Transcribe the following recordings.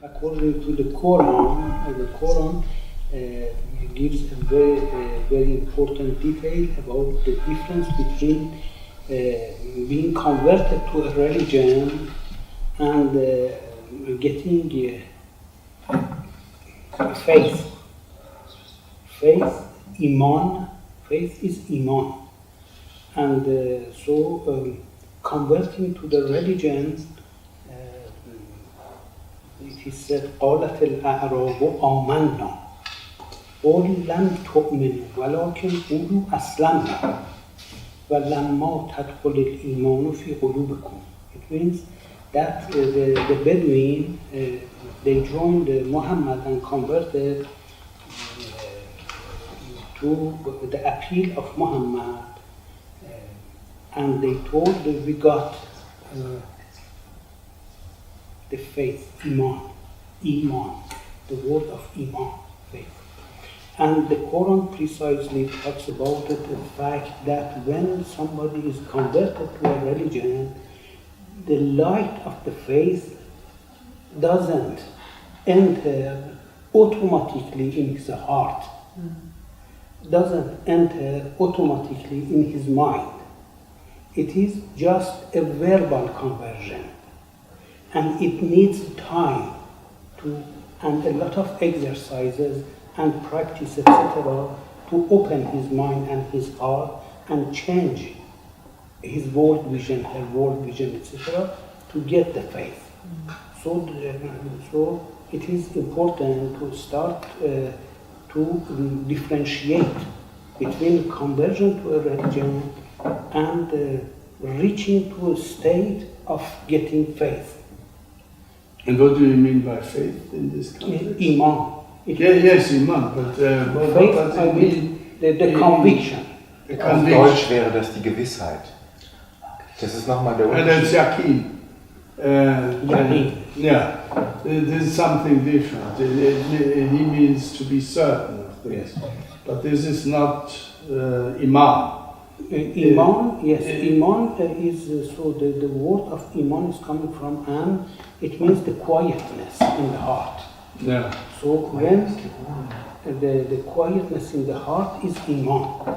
according to the Quran gives a very important detail about the difference between being converted to a religion and getting faith. Iman. Faith is Iman. And converting to the religion, it is said, قالت الأعراب آمنا قل لم تؤمنوا ولكن قولوا أسلمنا ولما تدخل الإيمان في قلوبكم. It means that the Bedouin, they joined Muhammad and converted to the appeal of Muhammad, and they told that we got the faith, Iman, the word of Iman, faith. And the Quran precisely talks about it, the fact that when somebody is converted to a religion, the light of the faith doesn't enter automatically in his heart, doesn't enter automatically in his mind. It is just a verbal conversion, and it needs time and a lot of exercises and practice, etc., to open his mind and his heart and change his world vision, her world vision, etc., to get the faith. So it is important to start to differentiate between conversion to a religion and reaching to a state of getting faith. And what do you mean by faith in this context? Iman. Yes, Iman, but faith, what does it mean? The conviction. Auf Deutsch wäre das die Gewissheit. Das ist nochmal der And that's Unterschied. Yaqeen. Yeah, this is something different. He means to be certain of this. Yes. But this is not Iman. Iman, yes, Iman is, so the word of Iman is coming from Am, it means the quietness in the heart. Yeah. So when the quietness in the heart is Iman,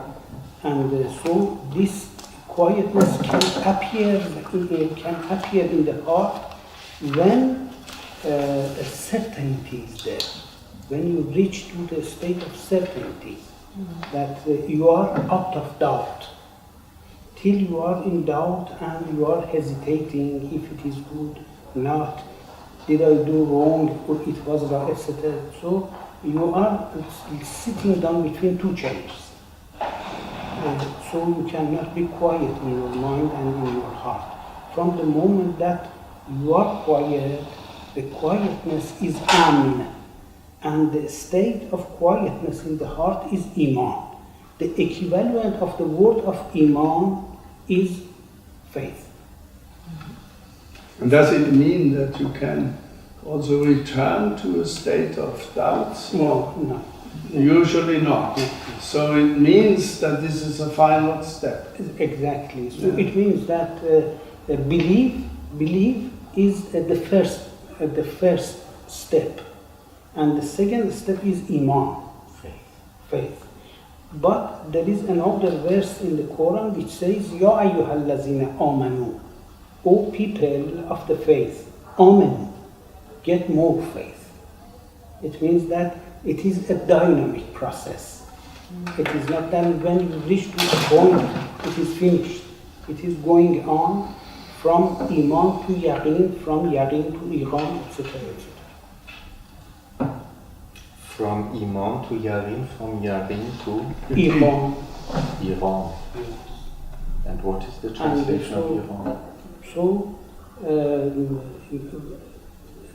and so this quietness can appear in the heart when a certainty is there, when you reach to the state of certainty, that you are out of doubt. Till you are in doubt and you are hesitating if it is good, not, did I do wrong or it was right, etc. So you are sitting down between two chairs. So you cannot be quiet in your mind and in your heart. From the moment that you are quiet, the quietness is Amin. And the state of quietness in the heart is Iman. The equivalent of the word of Iman is faith. And does it mean that you can also return to a state of doubt? No. Usually not. No. So it means that this is a final step. Exactly. So it means that belief is the first step. And the second step is Iman, faith. But there is another verse in the Quran which says, Ya ayyuhal lazina amanu, O people of the faith, amanu, get more faith. It means that it is a dynamic process. It is not that when you reach to a point, it is finished. It is going on from Iman to Yaqeen, from Yaqeen to Iman, etc., etc. From Iman to Yaqeen, from Yaqeen to Iman. Iran. And what is the translation of Iran? So,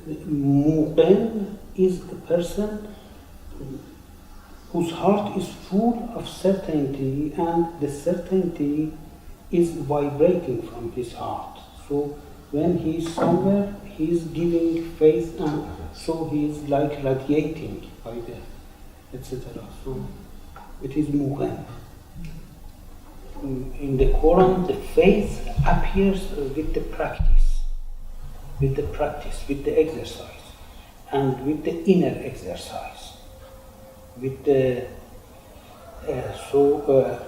Muqin is a person whose heart is full of certainty, and the certainty is vibrating from his heart. So when he is somewhere, he is giving faith, and so he is like radiating by the etc. So it is Muqin. In the Quran, the faith appears with the practice, with the exercise. and with the inner exercise, with the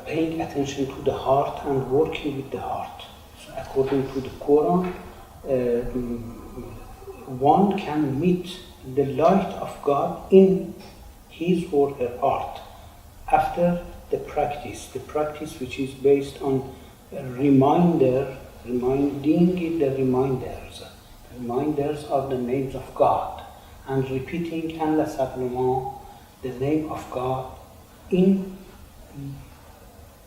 paying attention to the heart and working with the heart. So according to the Quran, one can meet the light of God in his or her heart after the practice which is based on reminding it the reminders. Reminders are the names of God, and repeating Allah simplement, the name of God, in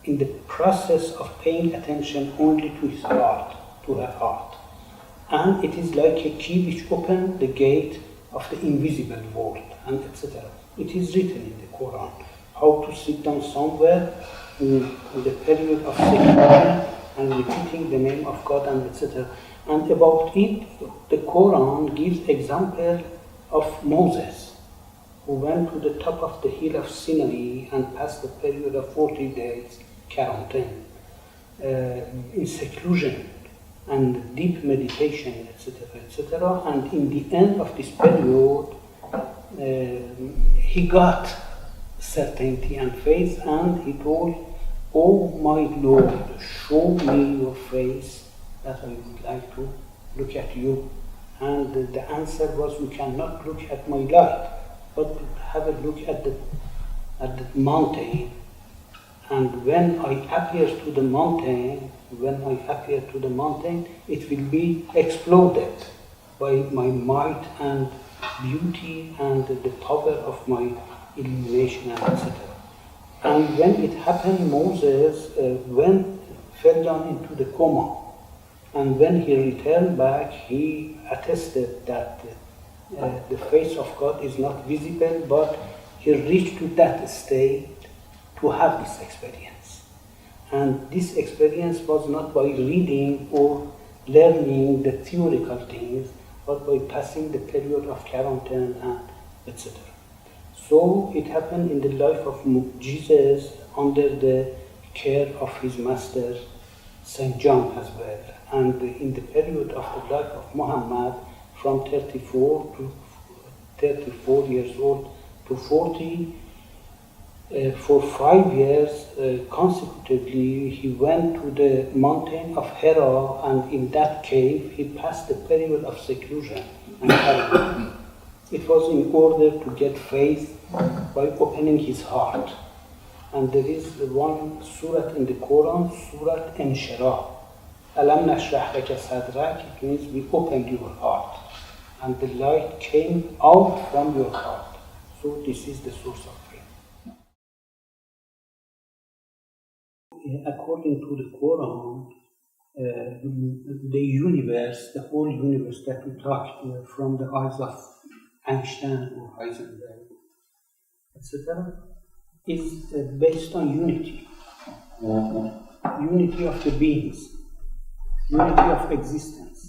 the process of paying attention only to his heart, to her heart. And it is like a key which opens the gate of the invisible world, and etc. It is written in the Quran how to sit down somewhere in the period of seclusion and repeating the name of God, and etc. And about it, the Quran gives example of Moses, who went to the top of the hill of Sinai and passed the period of 40 days quarantine in seclusion and deep meditation, etc., etc. And in the end of this period, he got certainty and faith, and he told, "Oh my Lord, show me your face, that I would like to look at you." And the answer was, "You cannot look at my light, but have a look at the mountain. And when I appear to the mountain, it will be exploded by my might and beauty and the power of my illumination, and etc." And when it happened, Moses fell down into the coma. And when he returned back, he attested that the face of God is not visible, but he reached to that state to have this experience. And this experience was not by reading or learning the theoretical things, but by passing the period of quarantine and etc. So it happened in the life of Jesus under the care of his master, St. John as well. And in the period of the life of Muhammad, from 34 years old to 40, for 5 years consecutively, he went to the mountain of Hira, and in that cave he passed the period of seclusion and quarantine. It was in order to get faith by opening his heart. And there is one surah in the Quran, Surah Inshirah. Alam nashrah laka sadrak, it means we opened your heart, and the light came out from your heart. So this is the source of faith. According to the Quran, the universe, the whole universe that we talked from the eyes of Einstein or Heisenberg, etc., is based on unity. Unity of the beings, unity of existence.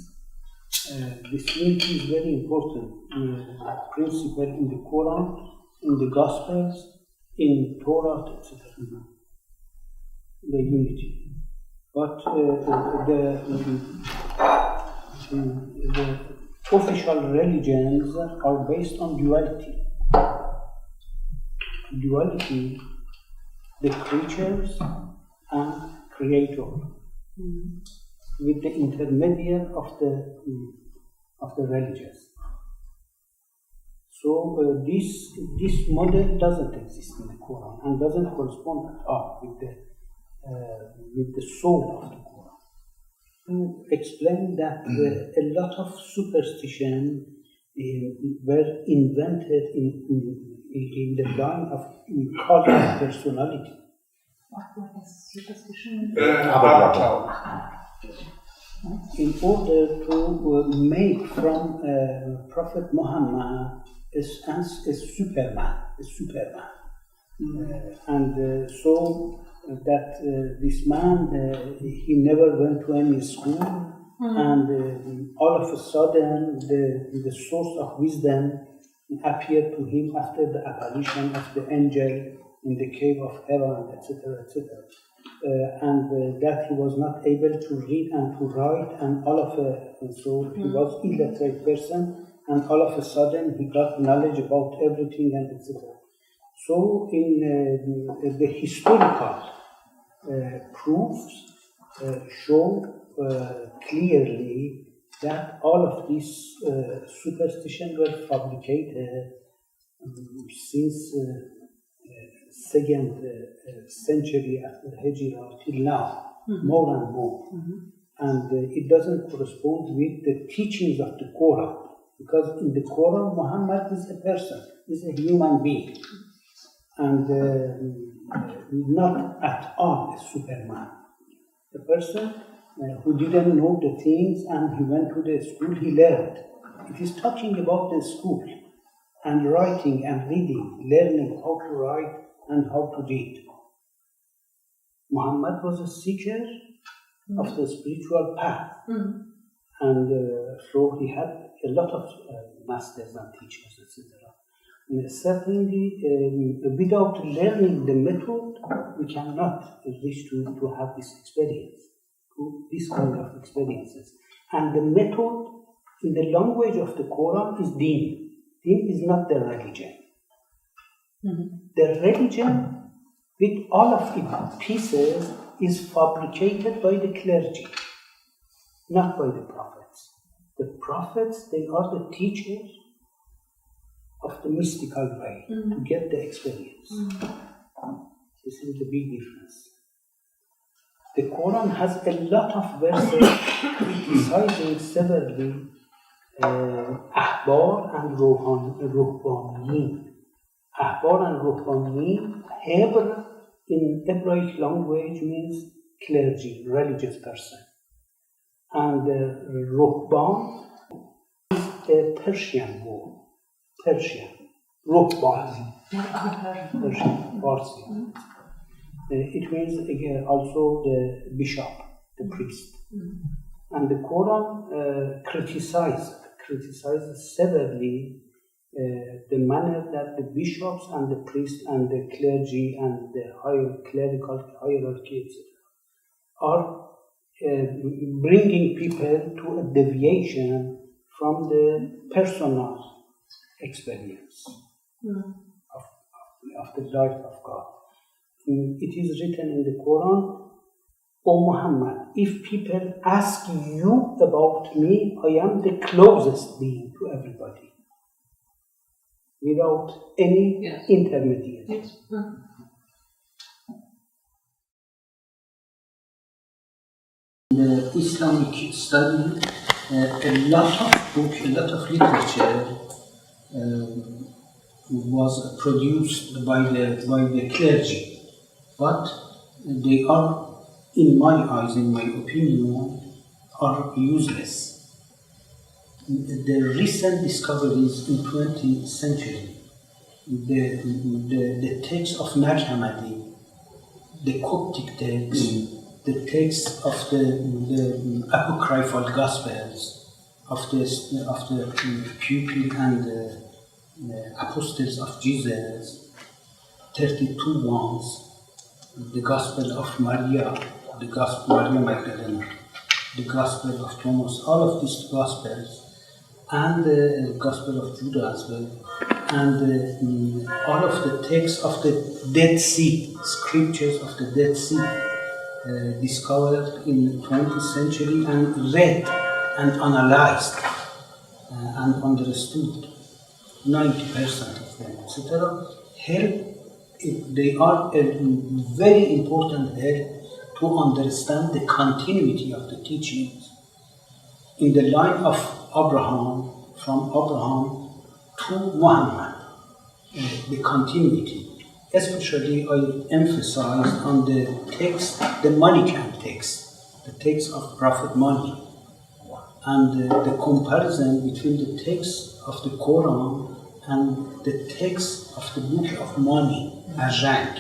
This unity is very important principle in the Quran, in the Gospels, in Torah, etc. The unity. But the official religions are based on duality. Duality, the creatures and creator, with the intermediate of the religious. So this model doesn't exist in the Quran and doesn't correspond at all with the soul of the Quran. To explain that a lot of superstition were invented in the line of cult of personality. What was superstition? In order to make from Prophet Muhammad a Superman. So that this man, he never went to any school, and all of a sudden the source of wisdom appeared to him after the apparition of the angel in the cave of Hira, etc., etc. And that he was not able to read and to write, and so he was illiterate person, and all of a sudden he got knowledge about everything and etc. So in the historical proofs show clearly that all of these superstitions were fabricated since second century after Hijrah till now, more and more. And it doesn't correspond with the teachings of the Quran, because in the Quran, Muhammad is a person, is a human being, and not at all a Superman. A person who didn't know the things and he went to the school, he learned. It is talking about the school and writing and reading, learning how to write and how to read. Muhammad was a seeker of the spiritual path, and so he had a lot of masters and teachers, etc. And certainly, without learning the method, we cannot reach to have this experience, this kind of experiences. And the method in the language of the Quran is deen. Deen is not the religion. The religion, with all of its pieces, is fabricated by the clergy, not by the prophets. The prophets, they are the teachers of the mystical way to get the experience. This is the big difference. The Quran has a lot of verses criticizing severely Ahbar and Ruhbaniyin. Ahbar and Ruhbaniyin, Hebrew in Hebraic language means clergy, religious person. And Ruhban is a Persian word. Persian. Ruhban. Persian. Farsi. It means also the bishop, the priest. And the Quran criticizes severely the manner that the bishops and the priests and the clergy and the higher clerical hierarchy, etc., are bringing people to a deviation from the personal experience of the life of God. It is written in the Quran, O Muhammad, if people ask you about me, I am the closest being to everybody, without any intermediate. Yes. The Islamic study, a lot of books, a lot of literature was produced by the clergy, but they are, in my eyes, in my opinion, are useless. The recent discoveries in 20th century, the text of Nag Hammadi, the Coptic text, the text of the apocryphal Gospels of the pupil and the apostles of Jesus, 32 ones, the Gospel of Maria, the Gospel of Maria Magdalene, the Gospel of Thomas, all of these Gospels, and the Gospel of Judah as well, and all of the texts of the Dead Sea, scriptures of the Dead Sea, discovered in the 20th century and read and analyzed and understood, 90% of them, etc. They are a very important help to understand the continuity of the teachings in the line of Abraham, from Abraham to Muhammad, the continuity. Especially I emphasized on the text, the Manichaean text, the text of Prophet Mani, and the comparison between the text of the Quran and the text of the book of Mani, Ajang,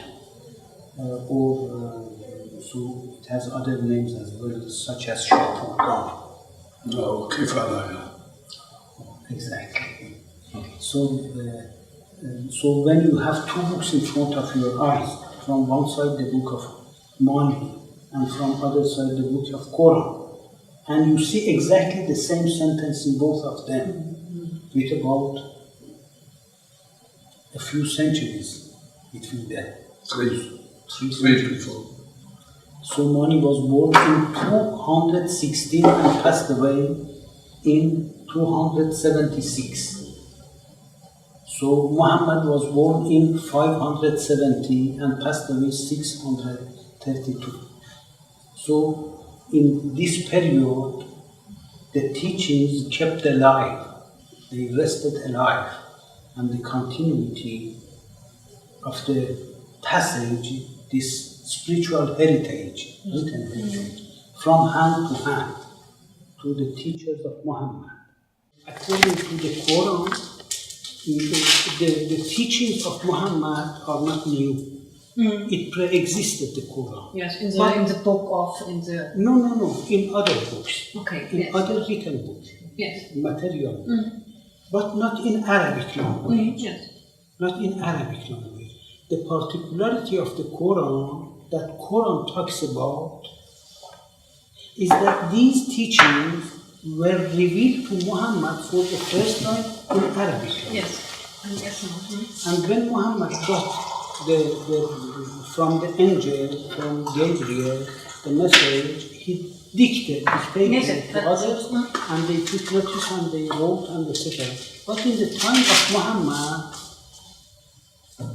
so it has other names as well, such as Shapukan. No, Kifalaya. Exactly. So when you have two books in front of your eyes, from one side the book of Mani, and from other side the book of Quran, and you see exactly the same sentence in both of them, with about a few centuries between them. Three centuries. So Mani was born in 216 and passed away in 276. So Muhammad was born in 570 and passed away 632. So in this period, the teachings kept alive, they rested alive, and the continuity of the passage, this spiritual heritage, written heritage, from hand to hand, to the teachers of Muhammad. According to the Quran, the teachings of Muhammad are not new. It pre-existed the Quran. Yes, in the book of No, in other books. Okay. In Yes. other written books. Yes. Material. But not in Arabic language. Yes. Not in Arabic language. The particularity of the Quran that Quran talks about is that these teachings were revealed to Muhammad for the first time in Arabic language. Yes. And when Muhammad got from the angel, from Gabriel, the message, he dictated, he stated to others, and they took notice and they wrote and etc. But in the time of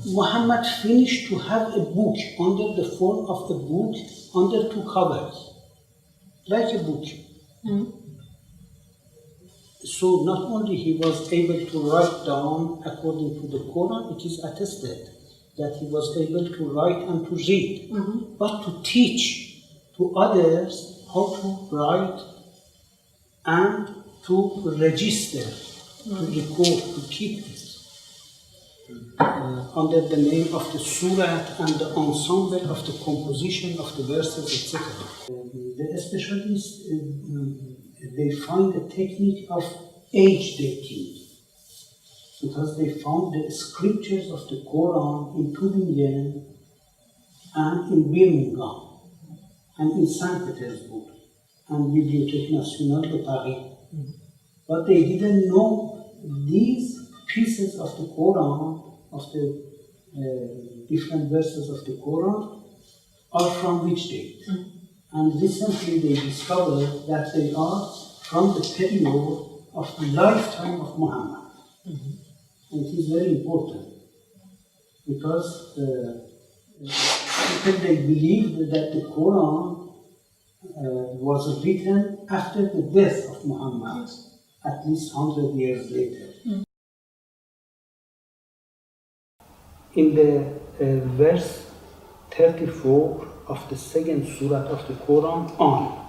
Muhammad finished to have a book under the form of a book under two covers, like a book. So not only he was able to write down according to the Quran, it is attested that he was able to write and to read, but to teach to others how to write and to register, to record, to keep it. Under the name of the surah and the ensemble of the composition of the verses, etc. The specialists, they find a technique of age dating, because they found the scriptures of the Quran in Tübingen and in Birmingham and in St. Petersburg and Bibliothèque Nationale de Paris. But they didn't know these pieces of the Quran, of the different verses of the Quran, are from which date. And recently they discovered that they are from the period of the lifetime of Muhammad. And it is very important, because people, they believed that the Quran was written after the death of Muhammad, at least 100 years later. In the verse 34 of the second surah of the Quran on,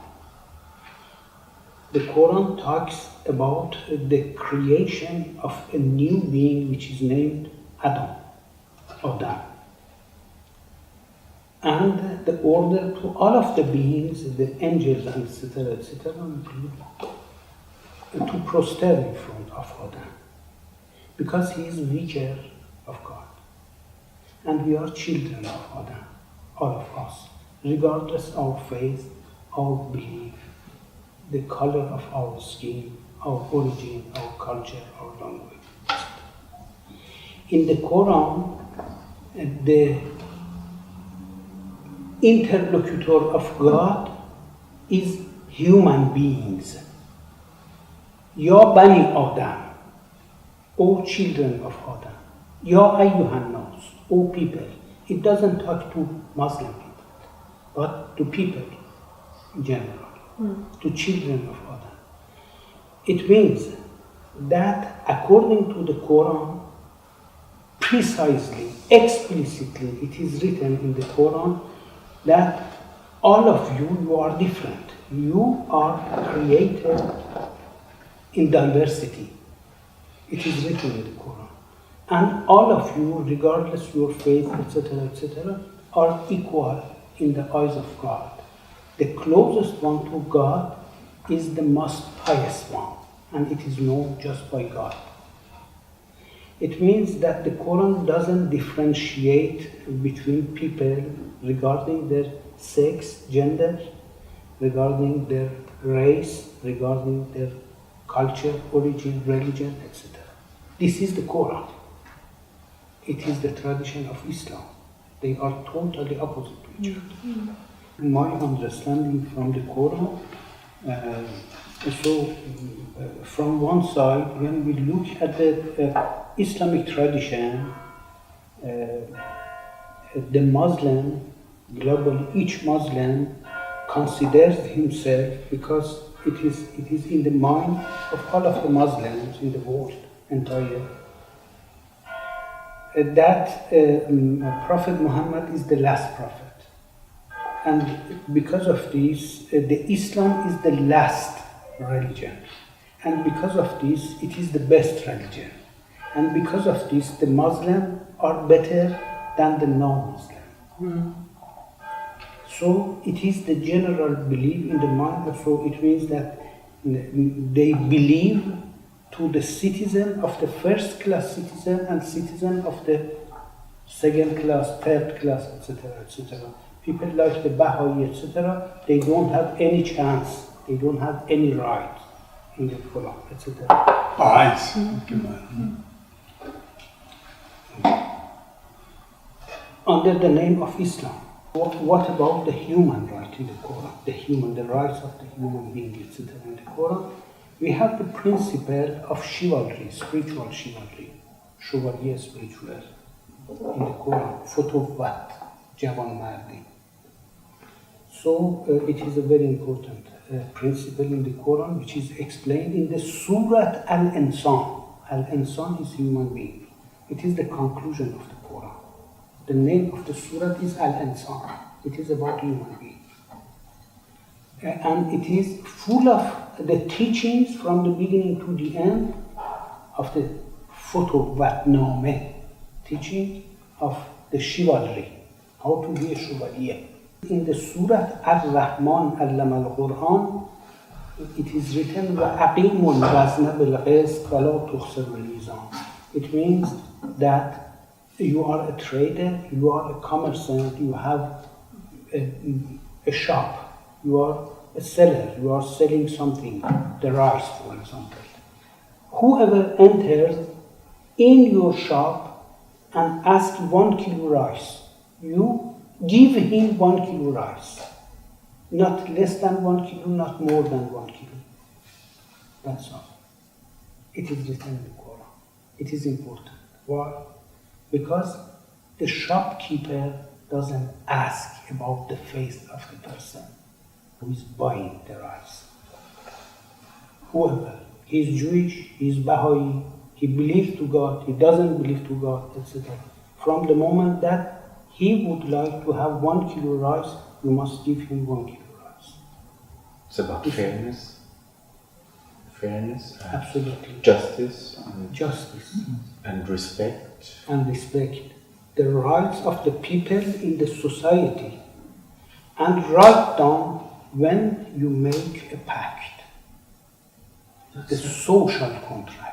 the Quran talks about the creation of a new being which is named Adam. And the order to all of the beings, the angels and etc., to prostrate in front of Adam, because he is vicar of God. And we are children of Adam, all of us, regardless of our faith, our belief, the color of our skin, our origin, our culture, our language. In the Quran, the interlocutor of God is human beings. Ya Bani Adam, O children of Adam. Ya Ayyuhan Nas, O people. It doesn't talk to Muslim people, but to people in general, to children of Adam. It means that according to the Quran, precisely, explicitly, it is written in the Quran that all of you are different. You are created in diversity. It is written in the Quran. And all of you, regardless your faith, etc., are equal in the eyes of God. The closest one to God is the most pious one, and it is known just by God. It means that the Quran doesn't differentiate between people regarding their sex, gender, regarding their race, regarding their culture, origin, religion, etc. This is the Quran. It is the tradition of Islam. They are totally opposite to each other. My understanding from the Quran, from one side, when we look at the Islamic tradition, the Muslim, globally, each Muslim considers himself, because it is in the mind of all of the Muslims in the world entire, that Prophet Muhammad is the last prophet. And because of this, the Islam is the last religion. And because of this, it is the best religion. And because of this, the Muslims are better than the non-Muslim. So it is the general belief in the mind, so it means that they believe to the citizen of the first class citizen and citizen of the second class, third class, etc., etc. People like the Baha'i, etc., they don't have any chance, they don't have any right in the Quran, etc. Under the name of Islam. What about the human right in the Quran? The rights of the human being, etc. in the Quran? We have the principle of chivalry, spiritual chivalry, chevalier spiritual in the Quran, Futuwwat, Jawan Mardi. So it is a very important principle in the Quran, which is explained in the Surat Al-Insan. Al-Insan is human being. It is the conclusion of the Quran. The name of the surah is Al-Insan. It is about human being. And it is full of the teachings from the beginning to the end of the Futuwwat teaching of the chivalry, how to be a chevalier. In the Surah Ar-Rahman Allama al-Quran, it is written وَأَقِيمُوا الْوَزْنَ بِالْقِسْطِ وَلَا تُخْسِرُوا الْمِيزَانَ. It means that you are a trader, you are a commerçant, you have a shop, you are a seller, you are selling something, the rice, for example. Whoever enters in your shop and asks 1 kilo rice, you give him 1 kilo rice. Not less than 1 kilo, not more than 1 kilo. That's all. It is written in the Quran. It is important. Why? Because the shopkeeper doesn't ask about the faith of the person who is buying the rice. Whoever, he is Jewish, he is Baha'i, he believes to God, he doesn't believe to God, etc. From the moment that he would like to have 1 kilo rice, you must give him 1 kilo rice. It's about fairness. Fairness. And absolutely. Justice. Justice. And respect. And respect the rights of the people in the society, and write down when you make a pact, the social contract.